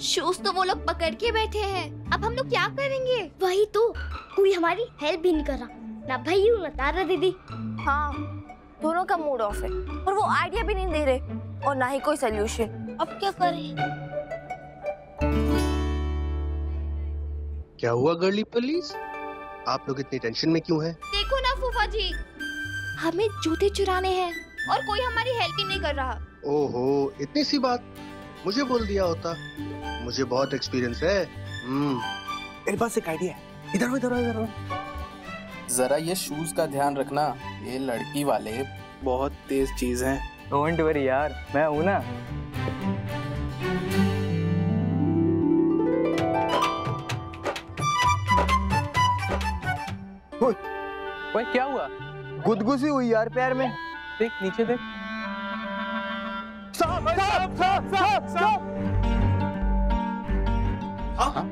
Shoes तो वो लोग पकड़ के बैठे हैं, अब हम लोग क्या करेंगे? वही तो, कोई हमारी हेल्प भी नहीं कर रहा, ना भैया ना तारा दीदी। हाँ, दोनों का मूड ऑफ है और वो आइडिया भी नहीं दे रहे और ना ही कोई सोल्यूशन। अब क्या करें? क्या हुआ गर्ली पुलिस? आप लोग इतनी टेंशन में क्यों हैं? देखो ना फूफा जी, हमें जूते चुराने हैं और कोई हमारी हेल्प ही नहीं कर रहा। ओहो, इतनी सी बात, मुझे बोल दिया होता, मुझे बहुत एक्सपीरियंस है। मेरे पास एक आइडिया है, इधर इधर इधर। जरा ये शूज का ध्यान रखना, ये लड़की वाले बहुत तेज चीज हैं। डोंट वरी यार, मैं हूं ना। ओए क्या हुआ? गुदगुदी हुई यार पैर में। देख नीचे देख। सांप सांप सांप सांप सांप। हाँ?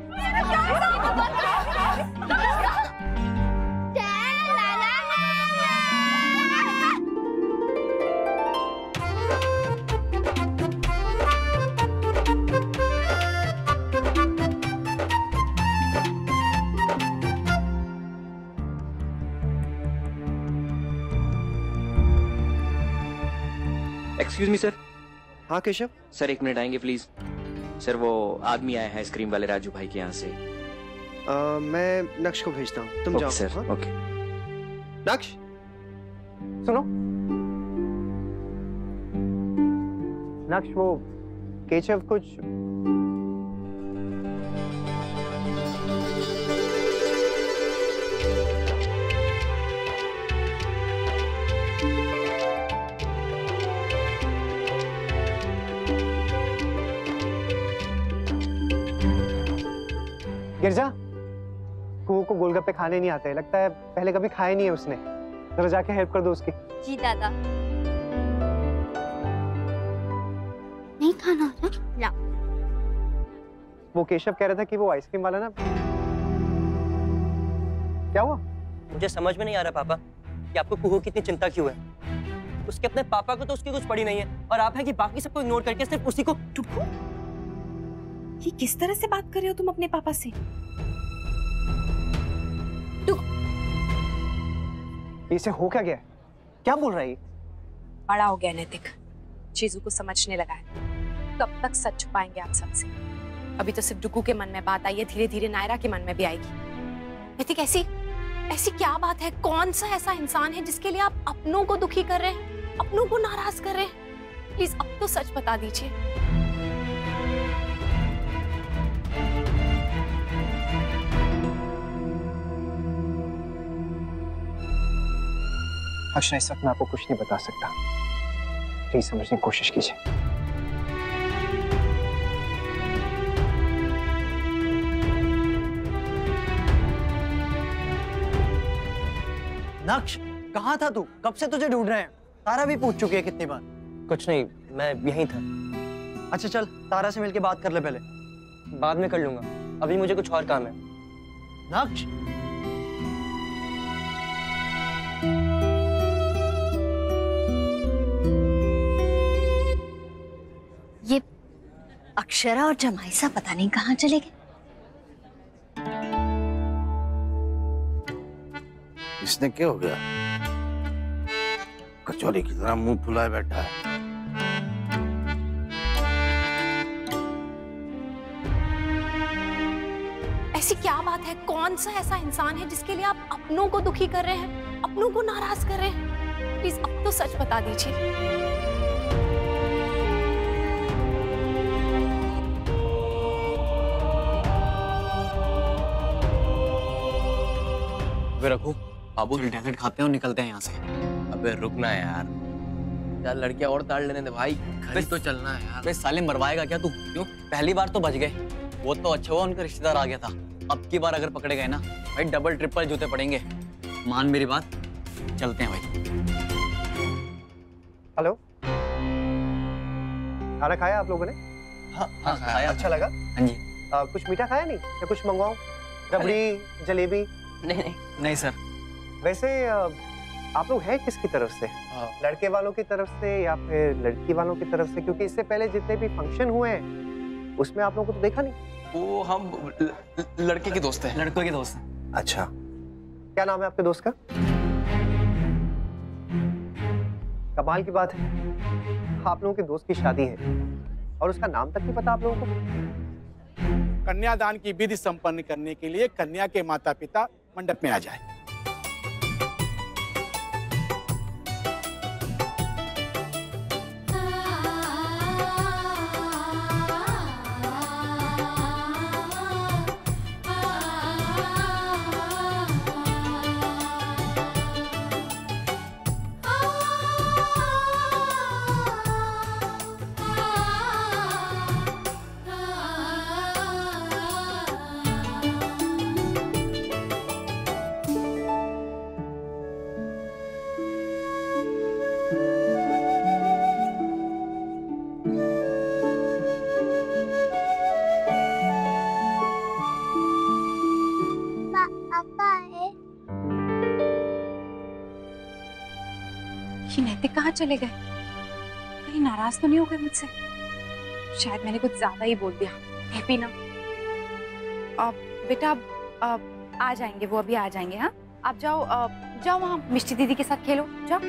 Excuse me sir. हाँ केशव सर 1 मिनट आएंगे प्लीज। सर वो आदमी आया है आइसक्रीम वाले राजू भाई के यहाँ से। मैं नक्श को भेजता हूँ, तुम ओके जाओ। सर। हाँ? ओके नक्श सुनो, नक्श वो केशव कुछ गिरजा, कुहू को गोलगप्पे खाने नहीं आते, लगता है पहले कभी खाए नहीं है उसने। जरा जाके हेल्प कर दो उसकी। जी दादा। नहीं खाना है ना? वो केशव कह रहा था कि वो आइसक्रीम वाला ना, क्या हुआ? मुझे समझ में नहीं आ रहा पापा कि आपको कुहू की इतनी चिंता क्यों है। उसके अपने पापा को तो उसकी कुछ पड़ी नहीं है और आप हैं कि बाकी सबको इग्नोर करके सिर्फ उसी को। ये किस तरह से बात कर रहे हो तुम अपने पापा से? इसे हो क्या गया? क्या बोल रहा है ये? बड़ा हो गया नैतिक, चीजों को समझने लगा है। कब तक सच छुपाएंगे आप सबसे? अभी तो सिर्फ डुगू के मन में बात आई है, धीरे धीरे नायरा के मन में भी आएगी। नैतिक ऐसी ऐसी क्या बात है? कौन सा ऐसा इंसान है जिसके लिए आप अपनों को दुखी कर रहे हैं, अपनों को नाराज कर रहे हैं? प्लीज अब तो सच बता दीजिए। अक्षय, इस वक्त मैं आपको कुछ नहीं बता सकता, प्लीज समझने की कोशिश कीजिए। नक्श, कहाँ था तू? कब से तुझे ढूंढ रहे हैं। तारा भी पूछ चुकी है कितनी बार। कुछ नहीं, मैं यहीं था। अच्छा चल, तारा से मिलके बात कर ले पहले। बाद में कर लूंगा, अभी मुझे कुछ और काम है। नक्श, ये अक्षरा और जमाइसा पता नहीं कहाँ चले गए। इसने क्या हो गया? कचौरी की तरह मुंह फुलाए बैठा है। ऐसी क्या बात है? कौन सा ऐसा इंसान है जिसके लिए आप अपनों को दुखी कर रहे हैं, अपनों को नाराज कर रहे हैं? प्लीज अब तो सच बता दीजिए। रखो बाबू, टैबलेट खाते हैं और निकलते हैं यहाँ से। अबे रुकना यार, यार लड़कियां और ताड़ लेने दे भाई, घर तो चलना है यार। अबे साले मरवाएगा क्या तू? क्यों? पहली बार तो बच गए, वो तो अच्छा हुआ उनका रिश्तेदार आ गया था। अब की बार अगर पकड़े गए ना भाई, डबल ट्रिपल जूते पड़ेंगे। मान मेरी बात, चलते हैं भाई। हेलो, खाना खाया आप लोगों ने? हाँ खाया। अच्छा लगा? हाँ जी। कुछ मीठा खाया नहीं या कुछ मंगवाऊं? रबड़ी, जलेबी? नहीं सर। वैसे आप लोग हैं किसकी तरफ से? लड़के वालों की तरफ से या फिर लड़की वालों की तरफ से? क्योंकि इससे पहले जितने भी फंक्शन हुए हैं उसमें आप लोगों को तो देखा नहीं। वो हम लड़के के दोस्त हैं। लड़कों के दोस्त हैं। अच्छा, क्या नाम है आपके दोस्त का? कमाल की बात है, आप लोगों के दोस्त की शादी है और उसका नाम तक नहीं पता आप लोगों को। कन्यादान की विधि संपन्न करने के लिए कन्या के माता पिता मंडप में आ जाए। ये नैतिक कहाँ चले गए? कहीं नाराज तो नहीं हो गए मुझसे? शायद मैंने कुछ ज्यादा ही बोल दिया। हैप्पी ना? बेटा अब आ जाएंगे, वो अभी आ जाएंगे। हाँ, आप जाओ जाओ वहाँ मिष्टी दीदी के साथ खेलो, जाओ।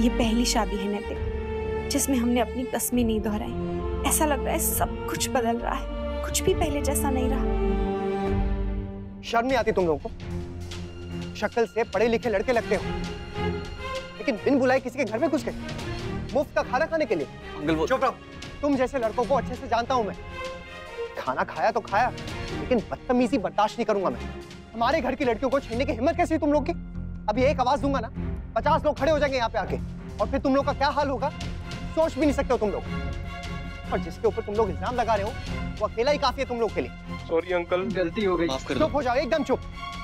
ये पहली शादी है नैतिक जिसमें हमने अपनी कस्में नहीं दोहराई। ऐसा लग रहा है सब कुछ बदल रहा है, कुछ भी पहले जैसा नहीं रहा। शर्म नहीं आती तुम लोगों को? शक्ल से पढ़े लिखे लड़के लगते हो, लेकिन बिन बुलाए किसी के घर में घुस गए मुफ्त का खाना खाने के लिए। अंकल वो चुप रहो, तुम जैसे लड़कों को अच्छे से जानता हूं मैं। खाना खाया तो खाया, लेकिन बदतमीजी बर्दाश्त नहीं करूंगा मैं। हमारे घर की लड़कियों को छीनने की हिम्मत कैसी तुम लोग की? अभी एक आवाज दूंगा ना, 50 लोग खड़े हो जाएंगे यहाँ पे आके, और फिर तुम लोग का क्या हाल होगा सोच भी नहीं सकते हो तुम लोग। और जिसके ऊपर तुम लोग इल्जाम लगा रहे हो वो अकेला ही काफी है तुम लोग के लिए। सॉरी अंकल, गलती हो गई, माफ कर दो। चुप हो जाओ, एकदम चुप।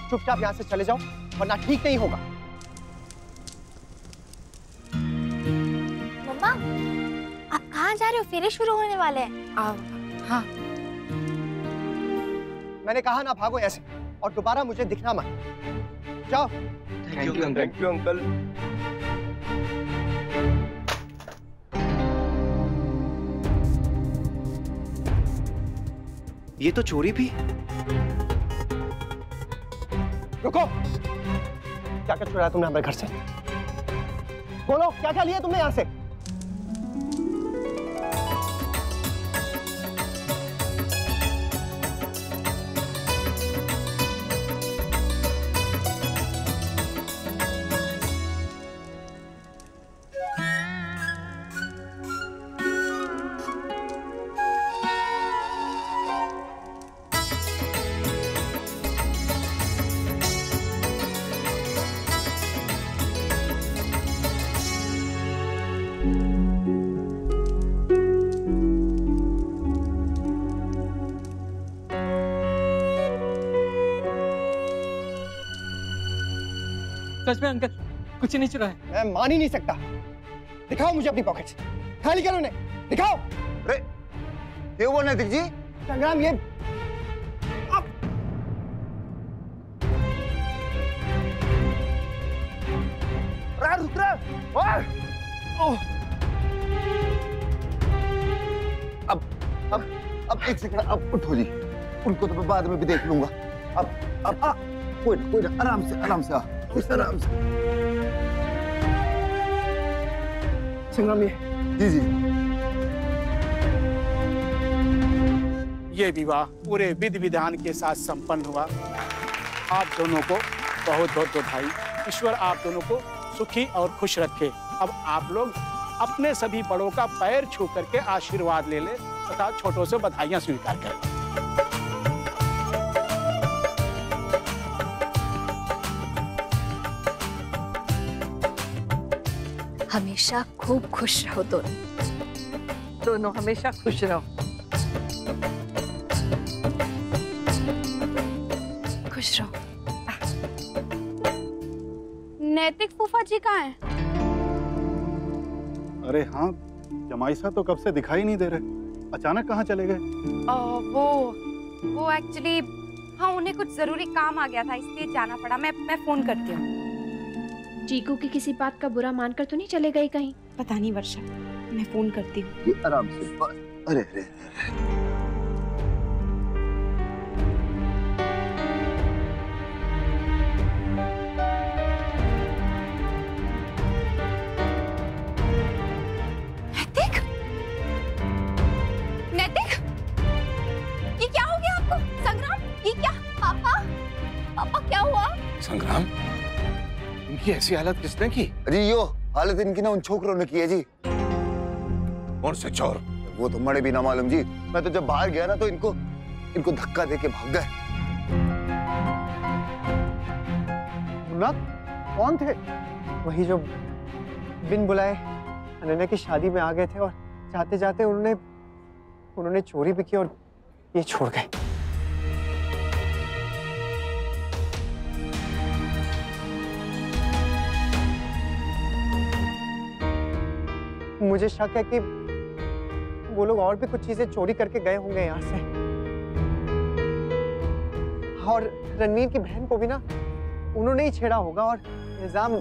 चुपचाप यहाँ से चले जाओ वरना ठीक नहीं होगा। मम्मा, आप कहाँ जा रहे हो? फेरे शुरू होने वाले हैं। हाँ, मैंने कहा ना भागो ऐसे, और दोबारा मुझे दिखना मत। जाओ। Thank you uncle. ये तो चोरी भी। रुको, क्या क्या चुराया तुमने हमारे घर से? बोलो, क्या क्या लिया तुमने यहाँ से? सच में अंकल कुछ नहीं चुराया। मैं मान ही नहीं सकता। दिखाओ मुझे अपनी पॉकेट्स, खाली करो उन्हें, दिखाओ। अरे क्यों बोल नैतिक जी? संग्राम, ये अब एक सेकंड, अब उठो जी, उनको तो मैं बाद में भी देख लूंगा। अब कोई ना, आराम से आराम से आराम से। संग्राम, जी जी। ये विवाह पूरे विधि विधान के साथ संपन्न हुआ। आप दोनों को बहुत बहुत बधाई। ईश्वर आप दोनों को सुखी और खुश रखे। अब आप लोग अपने सभी बड़ों का पैर छू करके आशीर्वाद ले ले तथा छोटों से बधाइयां स्वीकार करें। हमेशा खूब खुश रहो दोनों हमेशा खुश रहो। खुश रहो। नैतिक फूफा जी कहाँ हैं? अरे हाँ, जमाईसा तो कब से दिखाई नहीं दे रहे, अचानक कहाँ चले गए? वो एक्चुअली, हाँ, उन्हें कुछ जरूरी काम आ गया था इसलिए जाना पड़ा। मैं फोन करती हूँ। चीकू की किसी बात का बुरा मानकर तो नहीं चले गए कहीं? पता नहीं वर्षा, मैं फोन करती हूँ। ये आराम से अरे अरे नैतिक, ये क्या हो गया आपको? संग्राम, ये क्या? पापा, पापा क्या हुआ? संग्राम, इनकी ऐसी हालत किसने की? अजी यो हालत इनकी ना उन छोकरों ने की है जी। कौन से चोर? वो तो मरे भी ना मालूम जी। मैं तो जब बाहर गया ना तो इनको धक्का देके भाग गए। मुन्ना, कौन थे? वही जो बिन बुलाए अनन्या की शादी में आ गए थे और जाते जाते उन्होंने चोरी भी की और ये छोड़ गए। मुझे शक है कि वो लोग और भी कुछ चीजें चोरी करके गए होंगे यहाँ से। और रणवीर की बहन को भी ना उन्होंने ही छेड़ा होगा और इल्जाम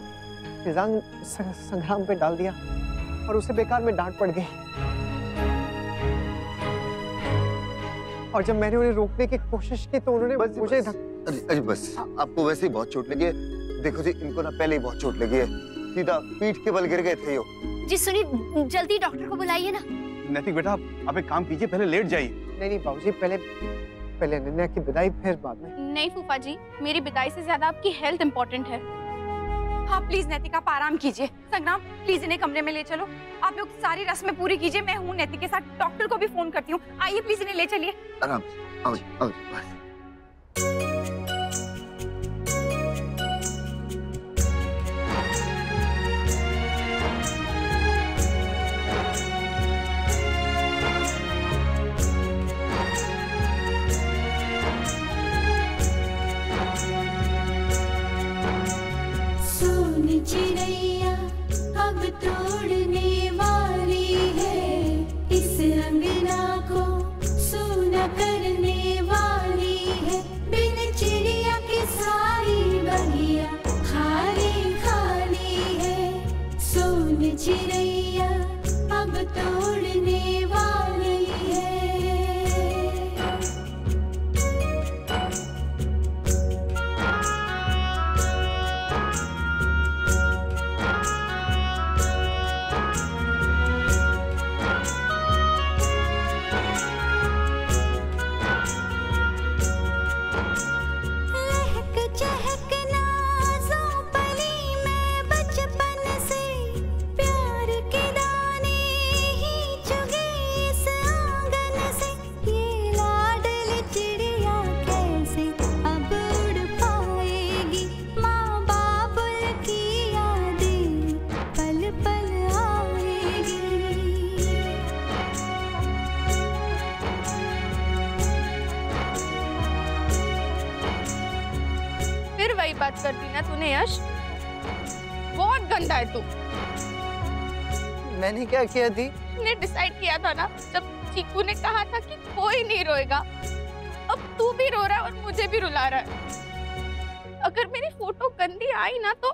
संग्राम पे डाल दिया और उसे बेकार में डांट पड़ गई। और जब मैंने उन्हें रोकने की कोशिश की तो उन्होंने मुझे अरे बस, आपको वैसे ही बहुत चोट लगी है। देखो जी, इनको ना पहले ही बहुत चोट लगी है, सीधा पीठ के बल गिर गए थे यो। जी सुनिए, जल्दी डॉक्टर को बुलाइए ना। नैतिक बेटा, आप एक काम कीजिए, पहले लेट जाइए। नहीं बाबूजी, पहले अनन्या की विदाई, फिर बाद में। नहीं फूफा जी, मेरी विदाई से ज्यादा आपकी हेल्थ इम्पोर्टेंट है। हाँ प्लीज नैतिक, आप आराम कीजिए। संग्राम प्लीज इन्हें कमरे में ले चलो। आप लोग सारी रस्में पूरी कीजिए, मैं हूँ नैतिक के साथ। डॉक्टर को भी फोन करती हूँ। आइए प्लीज इन्हें ले चलिए। आराम से, आओ बस। चिड़ैया अब तोड़ने वाली है, इस अंगना को सूना करने वाली है। बिन चिड़िया की सारी बगिया खाली खाली है। सोन चिड़ैया अब तोड़ने वाली है। बात करती ना तूने यश, बहुत गंदा है तू। मैंने क्या किया थी? ने डिसाइड किया था ना जब चीकू ने कहा था कि कोई नहीं रोएगा। अब तू भी रो रहा है और मुझे भी रुला रहा है। अगर मेरी फोटो गंदी आई ना तो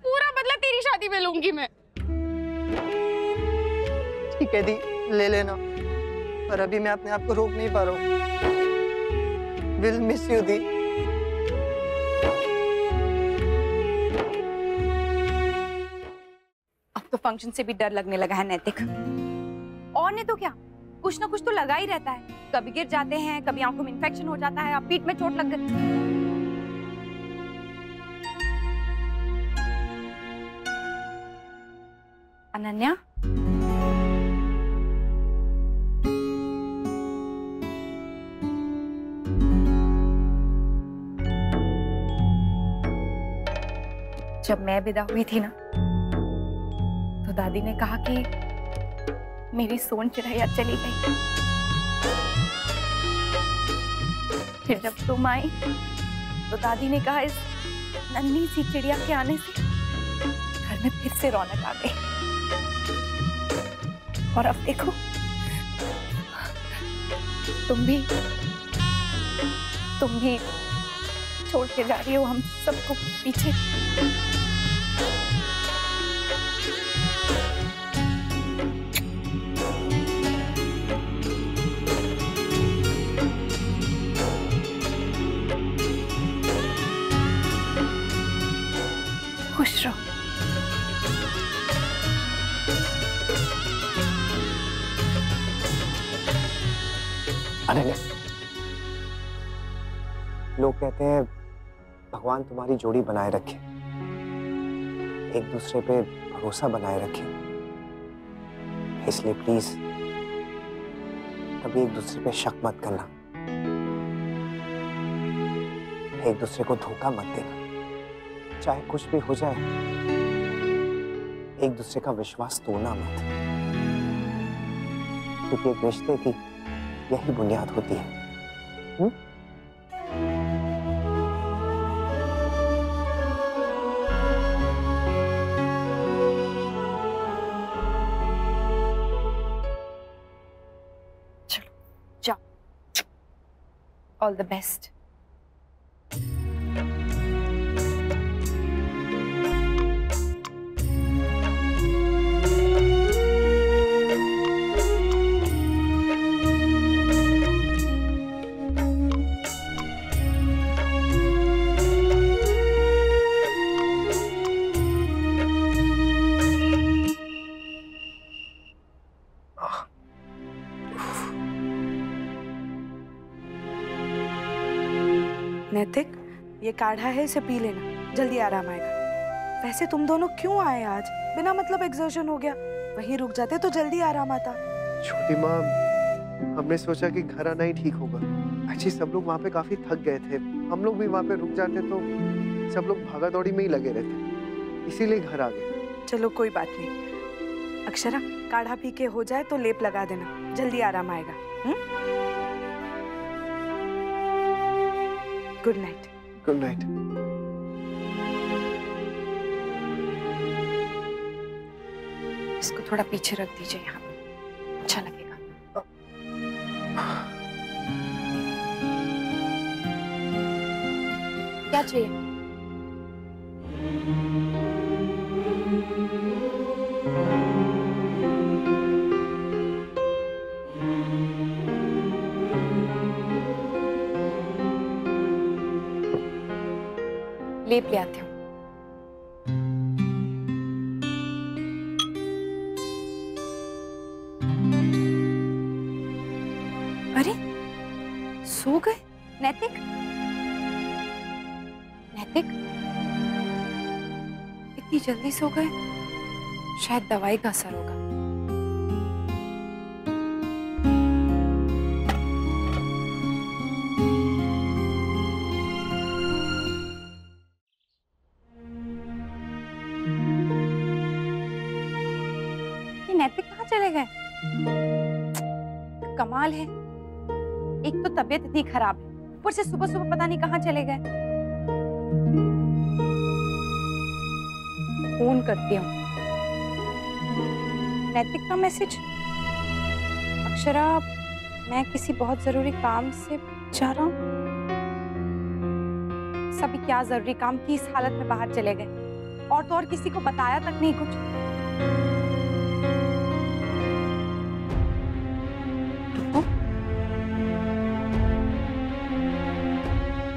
पूरा बदला तेरी शादी में लूंगी मैं। ठीक है दी, ले लेना, पर अभी मैं अपने आप को रोक नहीं पा रहा हूँ। विल मिस यू दी। अब तो फंक्शन से भी डर लगने लगा है नैतिक। और नहीं तो क्या, कुछ ना कुछ तो लगा ही रहता है। कभी गिर जाते हैं, कभी आंखों में इन्फेक्शन हो जाता है, अब पीठ में चोट लग गई। अनन्या, जब मैं विदा हुई थी ना तो दादी ने कहा कि मेरी सोन चिड़ैया चली गई। फिर जब तुम आई तो दादी ने कहा इस नन्ही सी चिड़िया के आने से घर में फिर से रौनक आ गई। और अब देखो तुम भी छोड़ के जा रही हो हम सबको पीछे। खुश रहो। अरे नहीं, लोग कहते हैं भगवान तुम्हारी जोड़ी बनाए रखे, एक दूसरे पे भरोसा बनाए रखे, इसलिए प्लीज कभी एक दूसरे पे शक मत करना, एक दूसरे को धोखा मत देना, चाहे कुछ भी हो जाए एक दूसरे का विश्वास तोड़ना मत, क्योंकि एक रिश्ते की यही बुनियाद होती है। चलो जाओ, ऑल द बेस्ट। नैतिक, ये काढ़ा है, इसे पी लेना, जल्दी आराम आएगा। वैसे तुम दोनों क्यों आए आज? बिना मतलब एक्सर्शन हो गया, वहीं रुक जाते तो जल्दी आराम आता। छोटी माँ, हमने सोचा कि घर आना ही ठीक होगा। अच्छी सब लोग वहाँ पे काफी थक गए थे, हम लोग भी वहाँ पे रुक जाते तो सब लोग भागा दौड़ी में ही लगे रहते, इसीलिए घर आ गए। चलो कोई बात नहीं। अक्षरा, काढ़ा पी के हो जाए तो लेप लगा देना, जल्दी आराम आएगा। Good night. Good night. इसको थोड़ा पीछे रख दीजिए, यहाँ अच्छा लगेगा। क्या चाहिए? लेप ले आती हूँ। अरे सो गए नैतिक? नैतिक इतनी जल्दी सो गए? शायद दवाई का असर होगा। नैतिक कहाँ चले गए? कमाल है, एक तो तबीयत इतनी खराब है, ऊपर से सुबह सुबह पता नहीं कहाँ चले गए। फोन करती हूँ। नैतिक का मैसेज। अक्षरा, मैं किसी बहुत जरूरी काम से जा रहा हूँ। सभी क्या जरूरी काम की इस हालत में बाहर चले गए, और तो और किसी को बताया तक नहीं कुछ।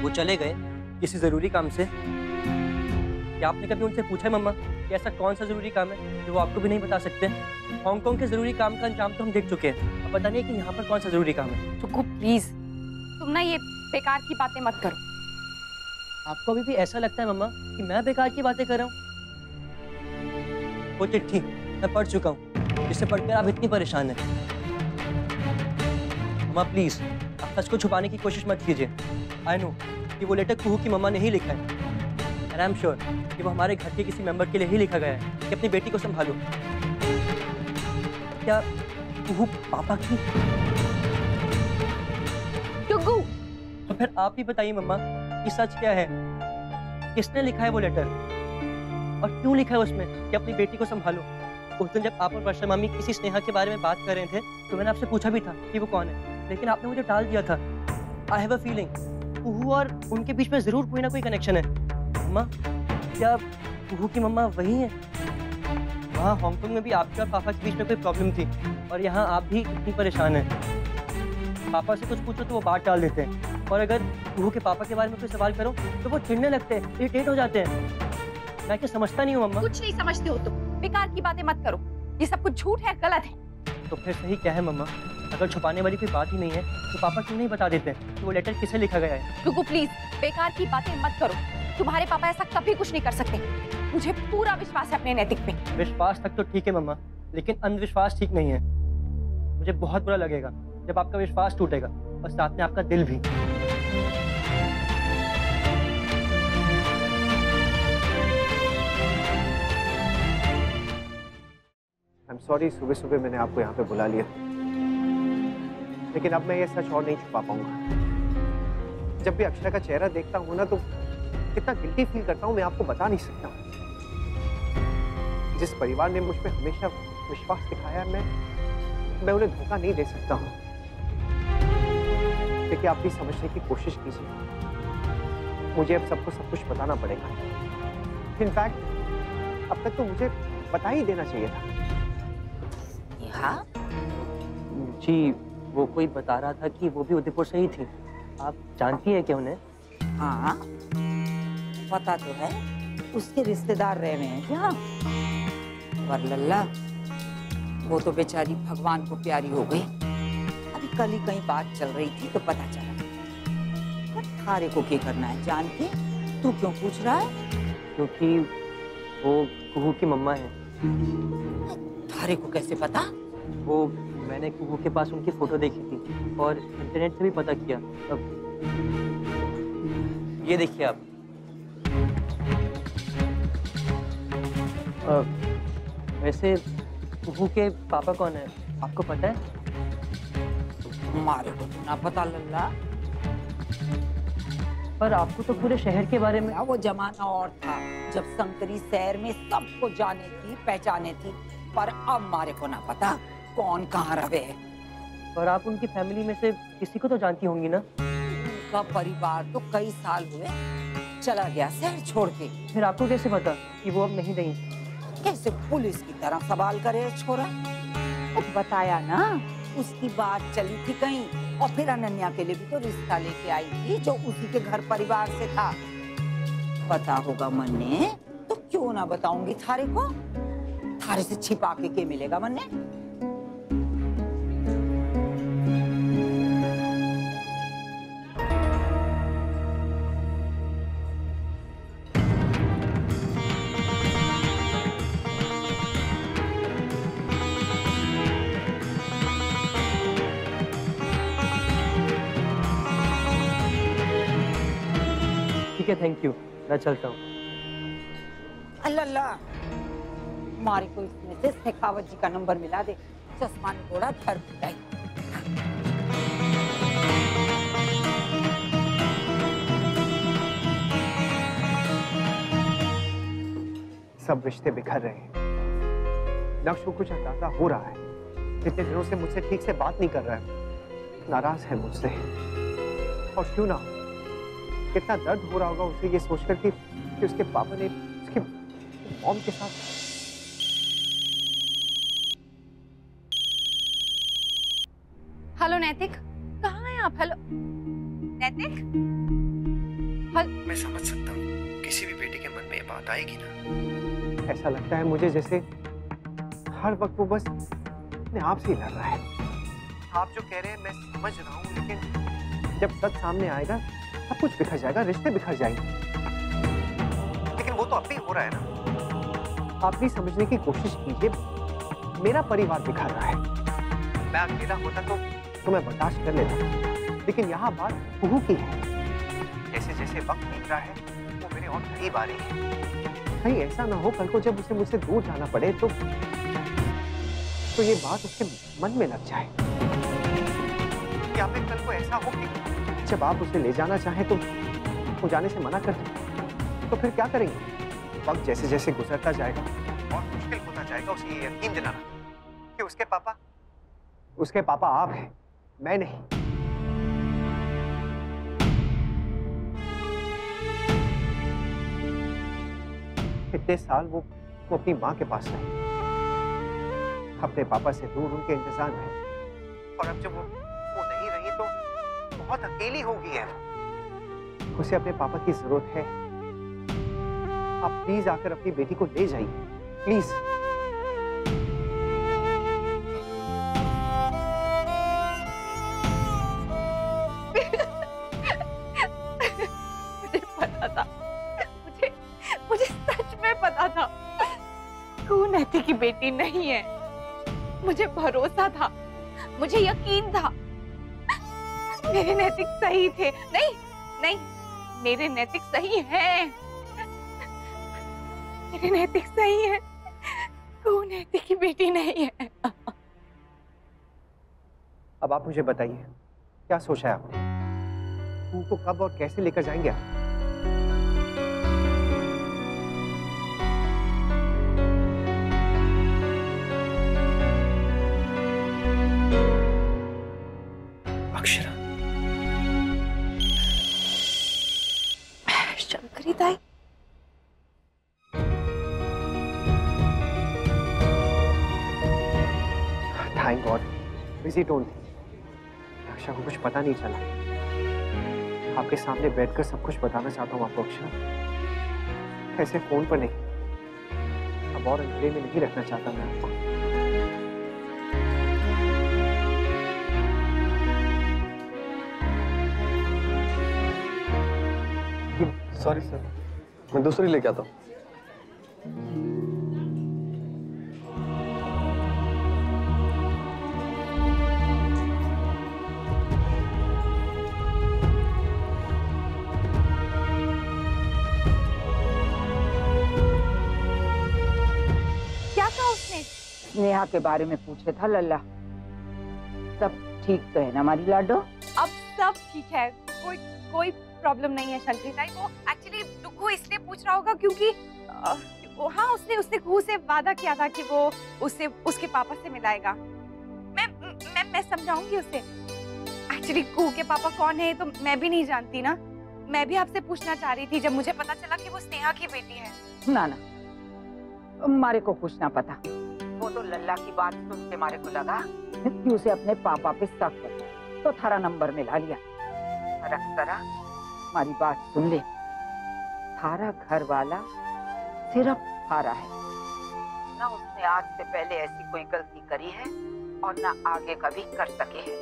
वो चले गए किसी जरूरी काम से? क्या आपने कभी उनसे पूछा मम्मा कि ऐसा कौन सा जरूरी काम है जो वो आपको भी नहीं बता सकते? हांगकांग के जरूरी काम का अंजाम तो हम देख चुके हैं, अब पता नहीं कि यहाँ पर कौन सा जरूरी काम है। रुको प्लीज, तुम ना ये बेकार की बातें मत करो। आपको अभी भी ऐसा लगता है मम्मा कि मैं बेकार की बातें कर रहा हूँ? वो चिट्ठी मैं पढ़ चुका हूँ, जिससे पढ़कर आप इतनी परेशान हैं। मम्मा प्लीज, आप सच को छुपाने की कोशिश मत कीजिए। आई नो कि वो लेटर कुहू की मम्मा ने ही लिखा है, एंड आई एम श्योर कि वो हमारे घर के किसी मेंबर के लिए ही लिखा गया है कि अपनी बेटी को संभालो। क्या कुहू पापा की? टुगू, तो फिर आप ही बताइए मम्मा कि सच क्या है? किसने लिखा है वो लेटर, और क्यों लिखा है उसमें कि अपनी बेटी को संभालो? उस दिन जब आप और वर्षा मामी किसी स्नेहा के बारे में बात कर रहे थे तो मैंने आपसे पूछा भी था कि वो कौन है, लेकिन आपने मुझे टाल दिया था। आई हैव अ फीलिंग कुहू और उनके बीच में जरूर कोई ना कोई कनेक्शन है। मम्मा, क्या कुहू की मम्मा वही है? वहाँ हांगकांग में भी आपके और पापा के बीच में कोई प्रॉब्लम थी और यहाँ आप भी इतनी परेशान हैं। पापा से कुछ पूछो तो वो बात टाल देते हैं और अगर कुहू के पापा के बारे में कोई सवाल करो तो वो चिढ़ने लगते हैं, इरिटेट हो जाते हैं। मैं क्या समझता नहीं हूँ मम्मा? कुछ नहीं समझते हो तुम, बेकार की बातें मत करो, ये सब कुछ झूठ है, गलत है। तो फिर सही क्या है मम्मा? अगर छुपाने वाली कोई बात ही नहीं है तो पापा क्यों नहीं बता देते कि वो लेटर किसे लिखा गया है? रुको प्लीज, बेकार की बातें मत करो, तुम्हारे पापा ऐसा कभी कुछ नहीं कर सकते। मुझे पूरा विश्वास है अपने नैतिक पे। विश्वास तक तो ठीक है मम्मा, लेकिन अंधविश्वास ठीक नहीं है। मुझे बहुत बुरा लगेगा जब आपका विश्वास टूटेगा और साथ में आपका दिल भी। I'm sorry, सुबह सुबह मैंने आपको यहाँ पे बुला लिया, लेकिन अब मैं ये सच और नहीं छुपा पाऊंगा। जब भी अक्षरा का चेहरा देखता हूँ ना तो कितना गिल्टी फील करता हूँ मैं आपको बता नहीं सकता। जिस परिवार ने मुझ पे हमेशा विश्वास दिखाया है, मैं उन्हें धोखा नहीं दे सकता हूँ। देखिए, आप भी समझने की कोशिश कीजिए, मुझे अब सबको सब कुछ बताना पड़ेगा। इनफैक्ट अब तक तो मुझे बता ही देना चाहिए था। हाँ जी, वो कोई बता रहा था कि वो भी उदयपुर से ही थी। आप जानती हैं क्या उन्हें? हाँ पता तो है, उसके रिश्तेदार रह रहे हैं क्या? पर लल्ला, वो तो बेचारी भगवान को प्यारी हो गई। अभी कल ही कहीं बात चल रही थी तो पता चला। पर थारे को क्या करना है जान के? तू क्यों पूछ रहा है? क्योंकि वो कुहू की मम्मा है। थारे को कैसे पता? वो मैंने कुहू के पास उनकी फोटो देखी थी और इंटरनेट से भी पता किया। अब ये देखिए आप। वैसे कुहू के पापा कौन है आपको पता है? हमारे को तो ना पता लल्ला। पर आपको तो पूरे शहर के बारे में। वो जमाना और था जब संकरी शहर में सबको जाने थी पहचाने थी, पर अब हमारे को ना पता कौन कहाँ रहे है। पर आप उनकी फैमिली में से किसी को तो जानती होंगी ना? उनका परिवार तो कई साल हुए चला गया शहर छोड़ के। फिर आपको कैसे पता कि वो अब नहीं रही? कैसे पुलिस की तरह सवाल करे छोरा? बताया ना, उसकी बात चली थी कहीं और फिर अनन्या के लिए भी तो रिश्ता लेके आई थी जो उसी के घर परिवार से था। पता होगा मन ने तो क्यों ना बताऊंगी थारे को। थारे से छिपा के क्या मिलेगा मन ने? ठीक है, थैंक यू, मैं चलता हूँ। अल्लाह, हमारे को इसमें से शेखावत जी का नंबर मिला दे, चश्मा ने थोड़ा धर पिटाई। सब रिश्ते बिखर रहे हैं। नक्श को कुछ अंदाजा हो रहा है, इतने दिनों से मुझसे ठीक से बात नहीं कर रहा है, नाराज है मुझसे। और क्यों ना हो, कितना दर्द हो रहा होगा उसे ये सोचकर कि उसके पापा ने उसकी मॉम के साथ। हेलो नैतिक, कहाँ हैं आप? हेलो नैतिक। मैं समझ सकता हूँ, किसी भी बेटे के मन में ये बात आएगी ना। ऐसा लगता है मुझे जैसे हर वक्त वो बस अपने आप से ही लड़ रहा है। आप जो कह रहे हैं मैं समझ रहा हूँ, लेकिन जब सच सामने आएगा सब कुछ बिखर जाएगा, रिश्ते बिखर जाएंगे। लेकिन वो तो अब भी हो रहा है ना। आप भी समझने की कोशिश कीजिए, मेरा परिवार बिखर रहा है। मैं अकेला होता तो मैं बर्दाश्त कर लेता, लेकिन यहाँ बात कुहू की है। जैसे जैसे वक्त बीत रहा है वो मेरे और करीब आ रही है। कहीं ऐसा ना हो कल को जब उसे मुझसे दूर जाना पड़े तो ये बात उसके मन में लग जाए। या फिर कल को ऐसा हो कि जब आप उसे ले जाना चाहें तो वो जाने से मना कर दे, तो फिर क्या करेंगे? वक्त जैसे जैसे गुजरता जाएगा और मुश्किल होता जाएगा उसे ये यकीन दिलाना कि उसके पापा आप हैं, मैं नहीं। इतने साल वो अपनी माँ के पास रहे, अपने पापा से दूर उनके इंतजार में, और अब जब वो नहीं रही तो बहुत अकेली हो गई है। उसे अपने पापा की जरूरत है। आप प्लीज आकर अपनी बेटी को ले जाइए, प्लीज। मुझे पता था, मुझे सच में पता था तू नैतिक की बेटी नहीं है। मुझे भरोसा था, मुझे यकीन था। मेरे नैतिक सही थे। नहीं नहीं, मेरे नैतिक सही हैं। मेरे नैतिक सही है, तू नैतिक की बेटी नहीं है। अब आप मुझे बताइए, क्या सोचा है आपने? तू को कब और कैसे लेकर जाएंगे आप? अक्षरा, शंकरी ताई, थैंक गॉड बिजी टोन थी। अक्षरा को कुछ पता नहीं चला। आपके सामने बैठकर सब कुछ बताना चाहता हूँ आपको अक्षरा, ऐसे फोन पर नहीं। अब और अंधेरे में नहीं रखना चाहता मैं आपको। सॉरी सर, मैं दूसरी लेके आता हूँ। क्या कहा उसने? नेहा के बारे में पूछे था लल्ला। सब ठीक तो है ना हमारी लाडो? अब सब ठीक है, कोई प्रॉब्लम नहीं है शंकरी ताई। वो एक्चुअली डुगू इसलिए पूछ रहा होगा क्योंकि हाँ, उसने कुहू से वादा किया था कि वो उससे उसके पापा से मिलाएगा। मैं समझाऊंगी उसे। एक्चुअली कुहू के पापा कौन है तो मैं भी नहीं जानती ना। मैं भी आपसे पूछना चाह रही थी जब मुझे पता चला कि वो स्नेहा की बेटी है। ना ना, मारे को कुछ ना पता। वो तो लल्ला की बात सुन के मारे को लगा कि उसे अपने पापा पे शक है, तो थारा नंबर मिला लिया। अक्षरा, हमारी बात सुन ले। थारा घर वाला सिर्फ थारा है ना। उसने आज से पहले ऐसी कोई गलती करी है और ना आगे कभी कर सके है।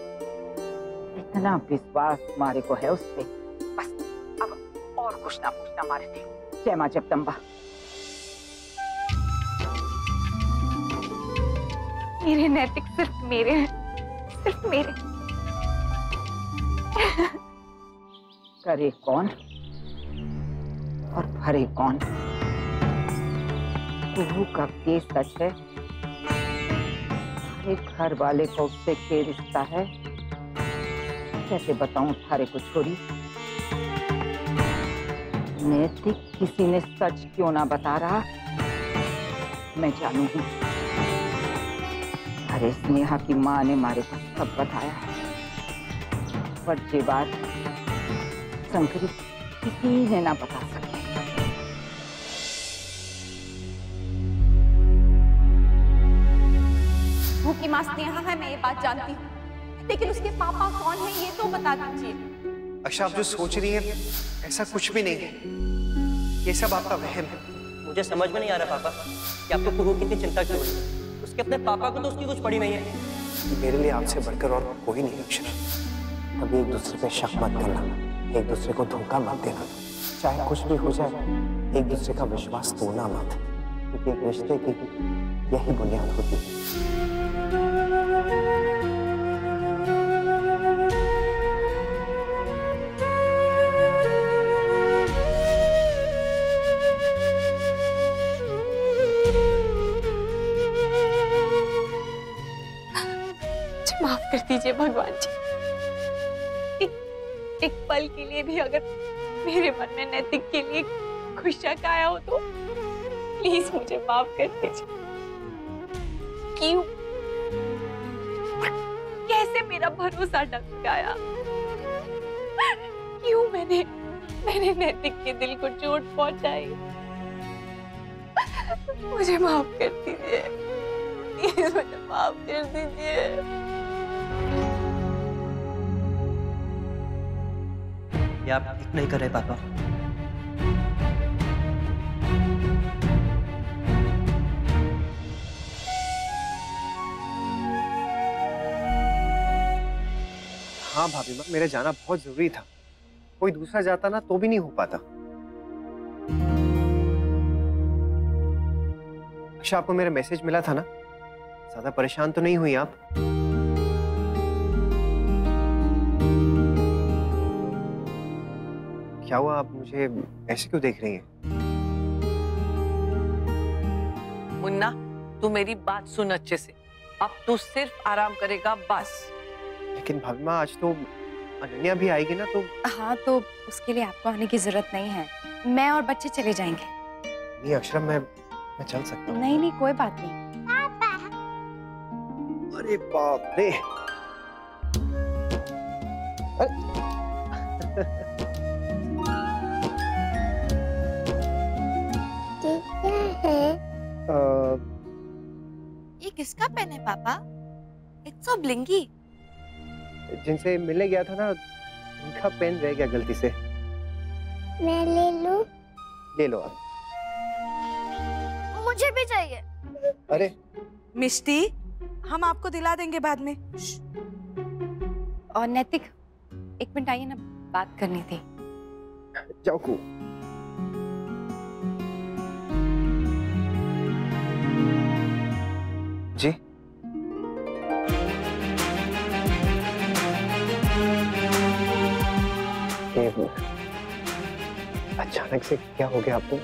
इतना विश्वास मारे को है उस पे। बस अब और कुछ ना पूछना मारे थे। जय मां जगदम्बा। मेरे नैतिक सिर्फ मेरे हैं, सिर्फ मेरे। करे कौन और भरे कौन? कुहू का केस सच है। एक घर वाले को उससे के रिश्ता है। कैसे बताऊं थारे को छोरी? नैतिक किसी ने सच क्यों ना बता रहा, मैं जानूंगी। अरे स्नेहा की माँ ने मारे को सब बताया है, पर ये बात शंकरी किसी ने ना बता सके। वो की माँ स्नेहा है, मैं ये बात जानती हूँ, लेकिन उसके पापा कौन है ये तो बता दीजिए। अक्षा, आप जो सोच रही है ऐसा कुछ भी नहीं है। ये सब आपका वहम है। मुझे समझ में नहीं आ रहा पापा कि आपको कुहू की इतनी चिंता क्यों है। उसके अपने पापा को तो उसकी कुछ पड़ी नहीं है। मेरे लिए आपसे बढ़कर और कोई नहीं अक्षरा। कभी एक दूसरे पे शक मत करना, एक दूसरे को धोखा मत देना। चाहे कुछ भी हो जाए, एक दूसरे का विश्वास तोड़ना मत, क्योंकि एक रिश्ते की यही बुनियाद होती है। माफ कर दीजिए भगवान जी। एक पल के लिए भी अगर मेरे मन में नैतिक के लिए कुछ शक आया हो तो प्लीज मुझे माफ कर दीजिए। क्यों, कैसे मेरा भरोसा डगमगाया? क्यों मैंने नैतिक के दिल को चोट पहुंचाई? मुझे माफ कर दीजिए। प्लीज मुझे माफ कर दीजिए। ये आप ठीक नहीं कर रहे पापा। हाँ भाभी माँ, मेरा जाना बहुत जरूरी था। कोई दूसरा जाता ना तो भी नहीं हो पाता। अच्छा, आपको मेरा मैसेज मिला था ना? ज्यादा परेशान तो नहीं हुई आप? क्या हुआ, आप मुझे ऐसे क्यों देख रही हैं? मुन्ना, तू मेरी बात सुन अच्छे से। अब तू सिर्फ आराम करेगा बस। लेकिन भाभी माँ, आज तो अनन्या भी आएगी ना, तो हाँ, तो उसके लिए आपको आने की जरूरत नहीं है। मैं और बच्चे चले जाएंगे। नहीं अक्षरा, मैं चल सकता हूँ। नहीं नहीं, कोई बात नहीं। अरे बाप रे। ये किसका पेन है पापा? It's so blingy. जिनसे मिलने गया था ना, उनका पेन रह गया गलती से। मैं ले लूं? ले लो आप। मुझे भी चाहिए। अरे मिष्टी, हम आपको दिला देंगे बाद में। और नैतिक, एक मिनट आइए ना, बात करनी थी। जाओ को। जी अचानक से क्या हो गया आपको?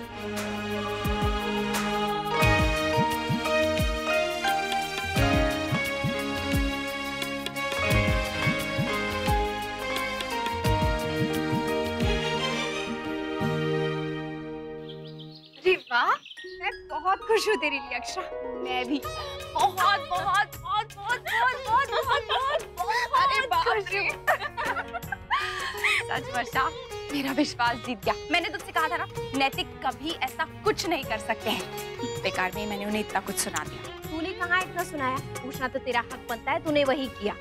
अरे वाह, मैं बहुत खुश हूँ तेरे लिए अक्षरा। मैं भी बहुत बहुत बहुत बहुत बहुत बहुत बहुत बहुत खुश हूँ। सच वर्षा, मेरा विश्वास जीत गया। मैंने तुझसे कहा था ना, नैतिक कभी ऐसा कुछ नहीं कर सकते हैं। बेकार में मैंने उन्हें इतना कुछ सुना दिया। तूने कहाँ इतना सुनाया? पूछना तो तेरा हक बनता है, तूने वही किया।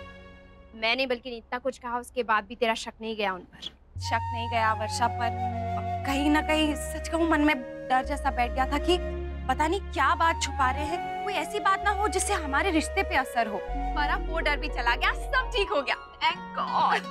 मैंने बल्कि इतना कुछ कहा, उसके बाद भी तेरा शक नहीं गया उन पर। शक नहीं गया वर्षा पर, कहीं ना कहीं सच कहूँ मन में डर जैसा बैठ गया था कि पता नहीं क्या बात छुपा रहे हैं। कोई ऐसी बात ना हो जिससे हमारे रिश्ते पे असर हो। पर अब वो डर भी चला गया, सब ठीक हो गया। Thank God.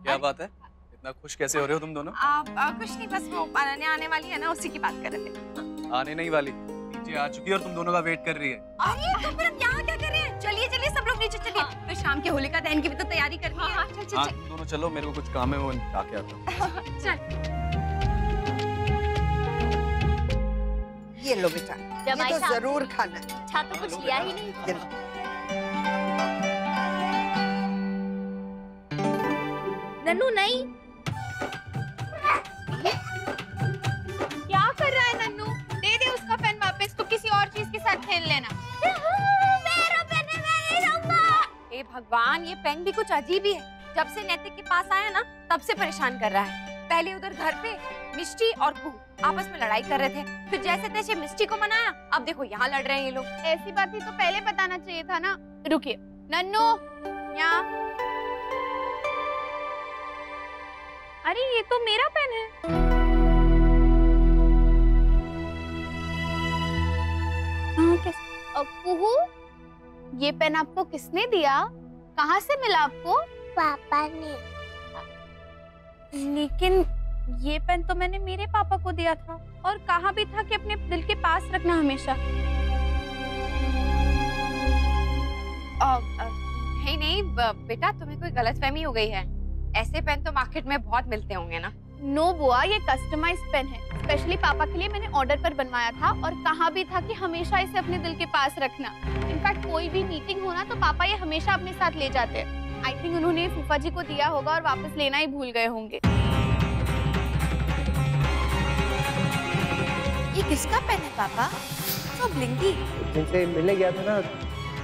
क्या बात है, इतना खुश कैसे हो रहे हो तुम दोनों? कुछ नहीं, बस वो अनन्या आने वाली है ना, उसी की बात कर रहे थे। आने नहीं वाली, नीचे आ चुकी है और तुम दोनों का वेट कर रही है। अरे तो फिर हम यहाँ क्या कर रहे हैं? चलिए चलिए सब लोग नीचे चलिए। फिर शाम के होलिका दहन की भी तो तैयारी करनी है। चल चल हाँ, चल। तुम दोनों चलो, मेरे को कुछ काम है, वो आके आता हूँ। चल। ये लो बेटा, ये तो जरूर खाना है। अच्छा तो कुछ लिया ही नहीं। नन्नू नहीं। क्या कर रहा है नन्नू? दे दे उसका पेन वापस, तो किसी और चीज के साथ खेल लेना। मेरा पेन है, मैं नहीं रहूंगा। हे भगवान, ये पेन भी कुछ अजीब ही है। जब से नैतिक के पास आया ना, तब से परेशान कर रहा है। पहले उधर घर पे मिष्टी और कुहू आपस में लड़ाई कर रहे थे, फिर जैसे तैसे मिष्टी को मनाया, अब देखो यहाँ लड़ रहे हैं ये लोग। ऐसी बात थी तो पहले बताना चाहिए था ना। रुकिए नन्नू, यहाँ। अरे ये तो मेरा पेन है। कुहू, ये पेन आपको किसने दिया? कहाँ से मिला आपको? पापा ने। लेकिन ये पेन तो मैंने मेरे पापा को दिया था, और कहा भी था कि अपने दिल के पास रखना हमेशा। नहीं नहीं बेटा, तुम्हें कोई गलतफहमी हो गई है। ऐसे पेन तो मार्केट में बहुत मिलते होंगे ना। नो बुआ, ये कस्टमाइज्ड पेन है। स्पेशली पापा के लिए मैंने ऑर्डर पर बनवाया था, और कहा भी था कि हमेशा इसे अपने दिल के पास रखना। इनफैक्ट कोई भी मीटिंग हो ना, तो पापा ये हमेशा अपने साथ ले जाते हैं। आई थिंक उन्होंने फूफा जी को दिया होगा और वापस लेना ही भूल गए होंगे। ये किसका पेन है पापा? तो ब्लिंकी। जिनसे मिलने गया था ना,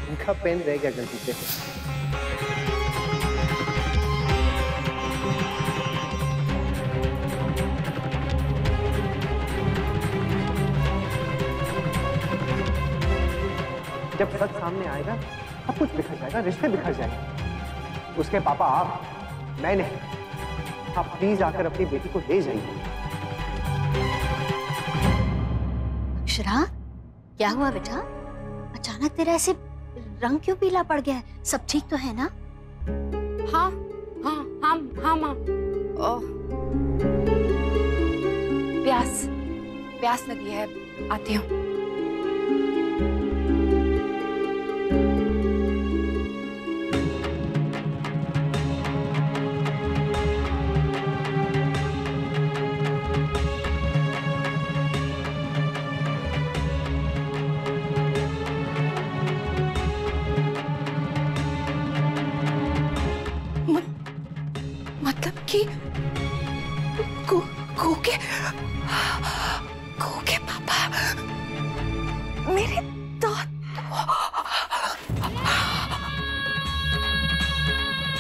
उनका पेन रह गया गलती से। जब सच सामने आएगा सब कुछ बिखर जाएगा, रिश्ते बिखर जाएंगे। उसके पापा आप, मैं नहीं। आप प्लीज आकर अपनी बेटी को ले जाइए। अक्षरा, क्या हुआ बेटा? अचानक तेरा ऐसे रंग क्यों पीला पड़ गया है? सब ठीक तो है ना? हाँ हाँ हाँ हाँ माँ। प्यास लगी है, आती हूँ। मतलब कि के पापा मेरे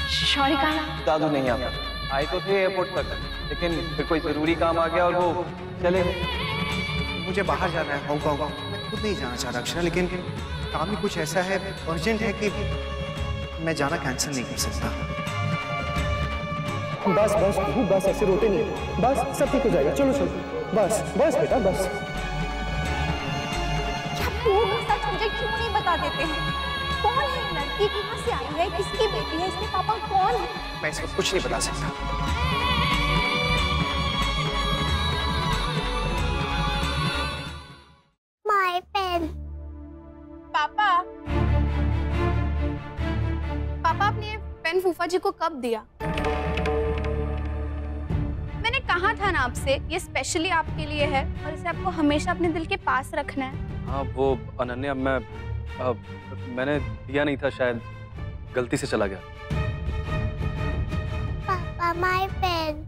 शौर्य कहाँ? दादू नहीं आता। आए तो थे एयरपोर्ट तक, लेकिन फिर कोई जरूरी काम आ गया और वो चले गए। मुझे बाहर जाना है हांगकांग। मैं खुद नहीं जाना चाह रहा अक्षरा, लेकिन काम ही कुछ ऐसा है, अर्जेंट है कि मैं जाना कैंसिल नहीं कर सकता। बस बस बस, ऐसे रोते नहीं, बस सब ठीक हो जाएगा। चलो चलो, बस बस बेटा बस। क्या पूरा सच मुझे क्यों नहीं बता देते हैं? कौन है लड़की, कहाँ से आई है, किसकी बेटी है, इसके पापा कौन है? मैं इसको कुछ नहीं बता सकता। My pain. पापा आपने ये पेन फूफा जी को कब दिया? मैंने कहा था ना आपसे, ये स्पेशली आपके लिए है और इसे आपको हमेशा अपने दिल के पास रखना है। हाँ वो अनन्या, मैंने दिया नहीं था, शायद गलती से चला गया। पापा माय पेन।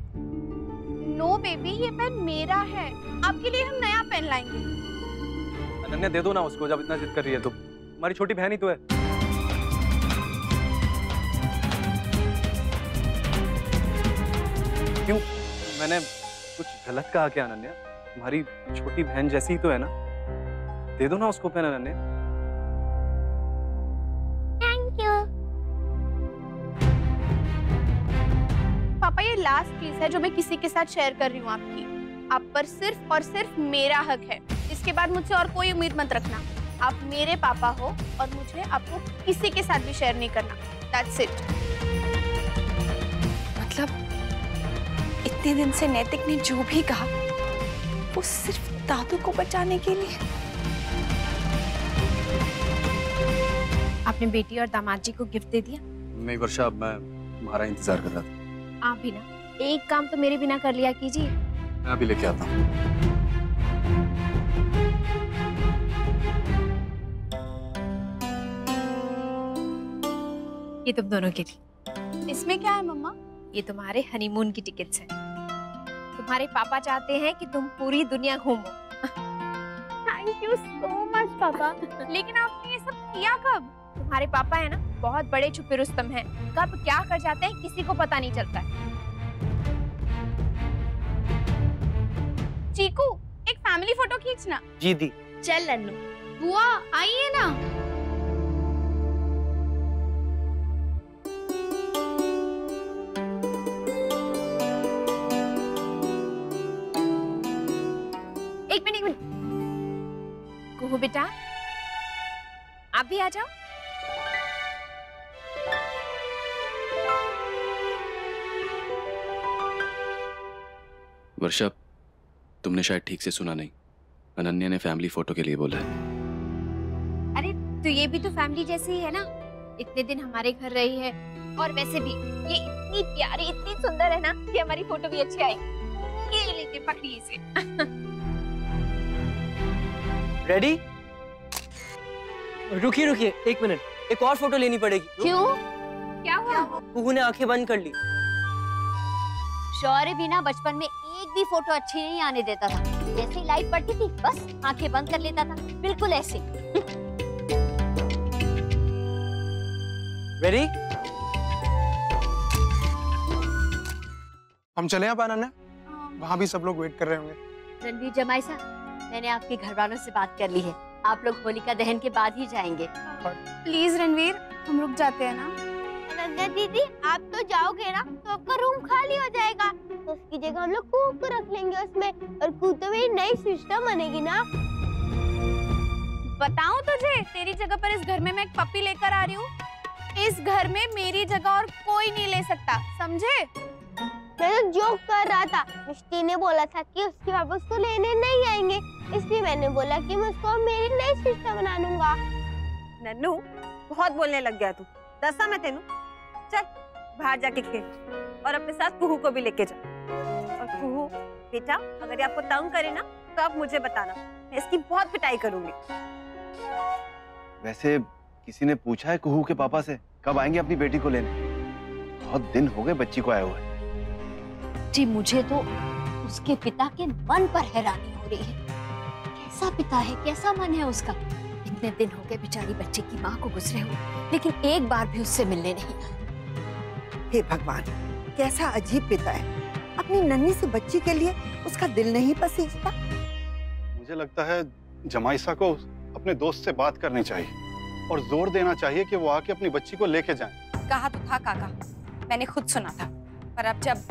नो बेबी, ये पेन मेरा है। आपके लिए हम नया पेन लाएंगे। अनन्या दे दो ना उसको, जब इतना जिद कर रही है तो। हमारी छोटी बहन ही तो है। क्यों, मैंने कुछ गलत कहा क्या अनन्या? तुम्हारी छोटी बहन जैसी ही तो है ना, दे दो ना उसको पेन अनन्या। Thank you. पापा ये लास्ट चीज है जो मैं किसी के साथ शेयर कर रही हूँ आपकी। आप पर सिर्फ और सिर्फ मेरा हक है। इसके बाद मुझसे और कोई उम्मीद मत रखना। आप मेरे पापा हो और मुझे आपको किसी के साथ भी शेयर नहीं करना। That's it। मतलब इतने दिन से नैतिक ने जो भी कहा वो सिर्फ दादू को बचाने के लिए। आपने बेटी और दामाद जी को गिफ्ट दे दिया? नहीं वर्षा, मैं तुम्हारा इंतजार कर रहा था। आप भी ना एक काम तो मेरे बिना कर लिया कीजिए। मैं अभी लेके आता हूँ। ये तुम दोनों के लिए। इसमें क्या है मम्मा? ये तुम्हारे हनीमून की टिकट्स हैं। तुम्हारे पापा चाहते हैं कि तुम पूरी दुनिया घूमो। थैंक यू सो मच पापा। लेकिन आपने ये सब किया कब? तुम्हारे पापा है ना, बहुत बड़े छुपे रुस्तम हैं। कब क्या कर जाते हैं किसी को पता नहीं चलता है। चीकू, एक फैमिली फोटो खींचना। जी दी। चल नन्नू। बुआ आइए ना। एक मिनट। कुहू बेटा, आप भी आ जाओ। वर्षा, तुमने शायद ठीक से सुना नहीं। अनन्या ने फैमिली फोटो के लिए बोला है। अरे तो ये भी तो फैमिली जैसे ही है ना। इतने दिन हमारे घर रही है और वैसे भी ये इतनी प्यारी, इतनी सुंदर है ना कि हमारी फोटो भी अच्छी आएगी। ये लीजिए, पकड़िए इसे। रेडी? रुकिए रुकिए, एक मिनट, एक और फोटो लेनी पड़ेगी। क्यों? क्या हुआ? कुहू ने आंखें बंद कर ली। शौर्य भी ना बचपन में एक भी फोटो अच्छी नहीं आने देता था। जैसे ही लाइट पड़ती थी बस आंखें बंद कर लेता था, बिल्कुल ऐसे। रेडी? हम चले आप अनन्या? वहाँ भी सब लोग वेट कर रहे होंगे। रणवीर जमाई साहब, मैंने आपके घर वालों से बात कर ली है। आप लोग होलिका दहन के बाद ही जाएंगे। प्लीज रणवीर, हम रुक जाते हैं ना। अनन्या दीदी, आप तो जाओगे ना तो आपका रूम खाली हो जाएगा, तो उसकी जगह हम लोग कुहू को रख लेंगे उसमें, और कुहू तो मेरी नई सिस्टर बनेगी ना। बताऊं तुझे, तेरी जगह पर इस घर में मैं एक पपी लेकर आ रही हूँ। इस घर में मेरी जगह और कोई नहीं ले सकता, समझे? मैं तो जोक कर रहा था। मिष्टी ने बोला था कि उसके पापा उसको लेने नहीं आएंगे, इसलिए मैंने बोला कि मैं उसको मेरी नई सिस्टर बना लूंगा। नन्नू, बहुत बोलने लग गया तू। दसा मैं तेनू, चल बाहर जाके खेल और अपने साथ कुहू को भी लेके जा। और कुहू बेटा, अगर ये आपको तंग करे ना तो आप मुझे बताना, मैं इसकी बहुत पिटाई करूंगी। वैसे किसी ने पूछा है कुहू के पापा से कब आएंगे अपनी बेटी को लेने? बहुत दिन हो गए बच्ची को आए हुए। जी मुझे तो उसके पिता के मन पर हैरानी हो रही है। कैसा पिता है, कैसा मन है उसका। इतने दिन हो गए बेचारी बच्चे की माँ को गुजरे हुए, लेकिन एक बार भी उससे मिलने नहीं आया। हे भगवान, कैसा अजीब पिता है। अपनी नन्ही सी बच्ची के लिए उसका दिल नहीं पसीजता। मुझे लगता है जमाइसा को अपने दोस्त से बात करनी चाहिए और जोर देना चाहिए कि वो आके अपनी बच्ची को लेके जाएं। कहा तो था काका, मैंने खुद सुना था, पर अब जब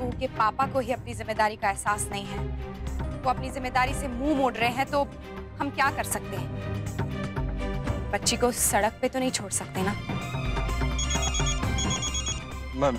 उनके पापा को ही अपनी जिम्मेदारी का एहसास नहीं है, वो अपनी जिम्मेदारी से मुंह मोड़ रहे हैं, तो हम क्या कर सकते हैं? बच्ची को सड़क पे तो नहीं छोड़ सकते ना। मैम,